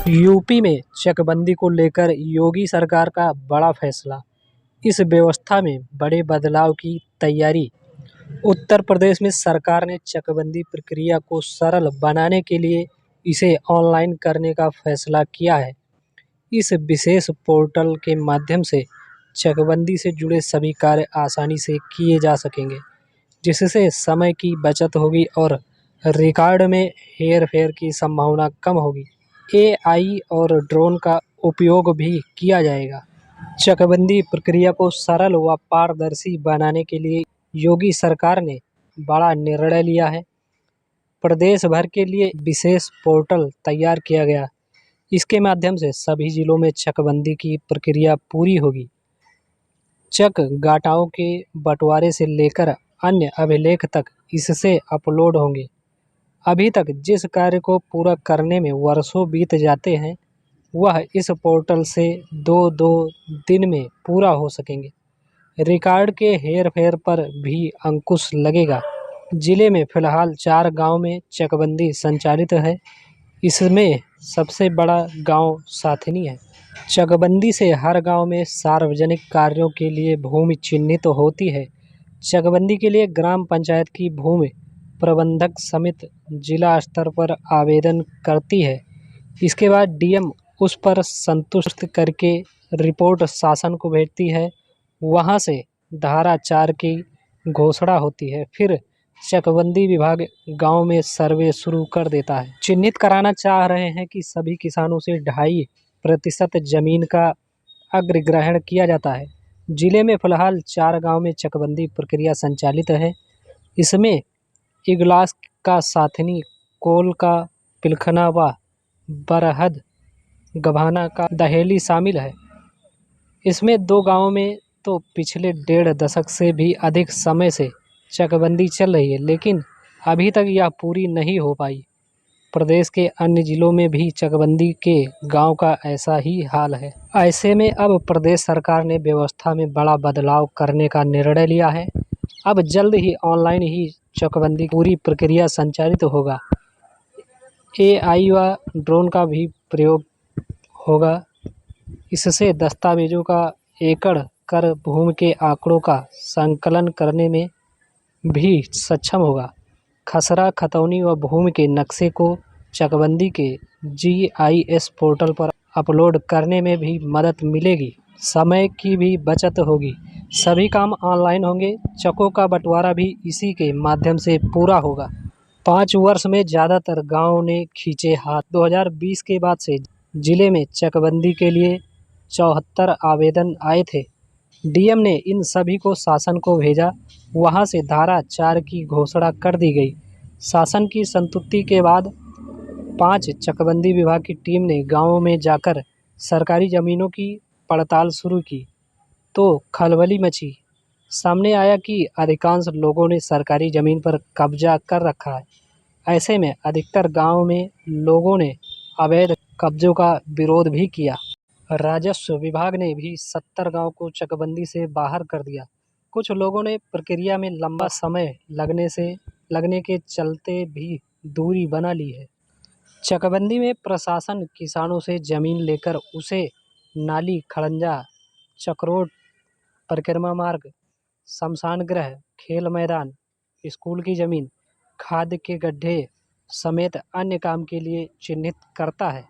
UP में चकबंदी को लेकर योगी सरकार का बड़ा फैसला। इस व्यवस्था में बड़े बदलाव की तैयारी। उत्तर प्रदेश में सरकार ने चकबंदी प्रक्रिया को सरल बनाने के लिए इसे ऑनलाइन करने का फैसला किया है। इस विशेष पोर्टल के माध्यम से चकबंदी से जुड़े सभी कार्य आसानी से किए जा सकेंगे, जिससे समय की बचत होगी और रिकॉर्ड में हेरफेर की संभावना कम होगी। एआई और ड्रोन का उपयोग भी किया जाएगा। चकबंदी प्रक्रिया को सरल व पारदर्शी बनाने के लिए योगी सरकार ने बड़ा निर्णय लिया है। प्रदेश भर के लिए विशेष पोर्टल तैयार किया गया। इसके माध्यम से सभी जिलों में चकबंदी की प्रक्रिया पूरी होगी। चक गाटाओं के बंटवारे से लेकर अन्य अभिलेख तक इससे अपलोड होंगे। अभी तक जिस कार्य को पूरा करने में वर्षों बीत जाते हैं, वह इस पोर्टल से 2-2 दिन में पूरा हो सकेंगे। रिकॉर्ड के हेरफेर पर भी अंकुश लगेगा। जिले में फिलहाल 4 गांव में चकबंदी संचालित है। इसमें सबसे बड़ा गांव साथनी है। चकबंदी से हर गांव में सार्वजनिक कार्यों के लिए भूमि चिन्हित होती है। चकबंदी के लिए ग्राम पंचायत की भूमि प्रबंधक समिति जिला स्तर पर आवेदन करती है। इसके बाद डीएम उस पर संतुष्ट करके रिपोर्ट शासन को भेजती है। वहां से धारा 4 की घोषणा होती है। फिर चकबंदी विभाग गांव में सर्वे शुरू कर देता है। चिन्हित कराना चाह रहे हैं कि सभी किसानों से 2.5% जमीन का अग्रग्रहण किया जाता है। जिले में फिलहाल 4 गांव में चकबंदी प्रक्रिया संचालित है। इसमें इगलास का साथनी, कोल का पिलखना व बरहद गभाना का दहेली शामिल है। इसमें 2 गांवों में तो पिछले 1.5 दशक से भी अधिक समय से चकबंदी चल रही है, लेकिन अभी तक यह पूरी नहीं हो पाई। प्रदेश के अन्य जिलों में भी चकबंदी के गांव का ऐसा ही हाल है। ऐसे में अब प्रदेश सरकार ने व्यवस्था में बड़ा बदलाव करने का निर्णय लिया है। अब जल्द ही ऑनलाइन ही चकबंदी पूरी प्रक्रिया संचालित होगा। एआई व ड्रोन का भी प्रयोग होगा। इससे दस्तावेजों का एकड़ कर भूमि के आंकड़ों का संकलन करने में भी सक्षम होगा। खसरा, खतौनी व भूमि के नक्शे को चकबंदी के जीआईएस पोर्टल पर अपलोड करने में भी मदद मिलेगी। समय की भी बचत होगी। सभी काम ऑनलाइन होंगे। चकों का बंटवारा भी इसी के माध्यम से पूरा होगा। 5 वर्ष में ज़्यादातर गांवों ने खींचे हाथ। 2020 के बाद से जिले में चकबंदी के लिए 74 आवेदन आए थे। डीएम ने इन सभी को शासन को भेजा। वहां से धारा 4 की घोषणा कर दी गई। शासन की संतुष्टि के बाद 5 चकबंदी विभाग की टीम ने गांवों में जाकर सरकारी जमीनों की पड़ताल शुरू की, तो खलबली मची। सामने आया कि अधिकांश लोगों ने सरकारी जमीन पर कब्जा कर रखा है। ऐसे में अधिकतर गांव में लोगों ने अवैध कब्जों का विरोध भी किया। राजस्व विभाग ने भी 70 गांव को चकबंदी से बाहर कर दिया। कुछ लोगों ने प्रक्रिया में लंबा समय लगने के चलते भी दूरी बना ली है। चकबंदी में प्रशासन किसानों से जमीन लेकर उसे नाली, खड़ंजा, चक्रोट, परिक्रमा मार्ग, शमशान गृह, खेल मैदान, स्कूल की जमीन, खाद के गड्ढे समेत अन्य काम के लिए चिन्हित करता है।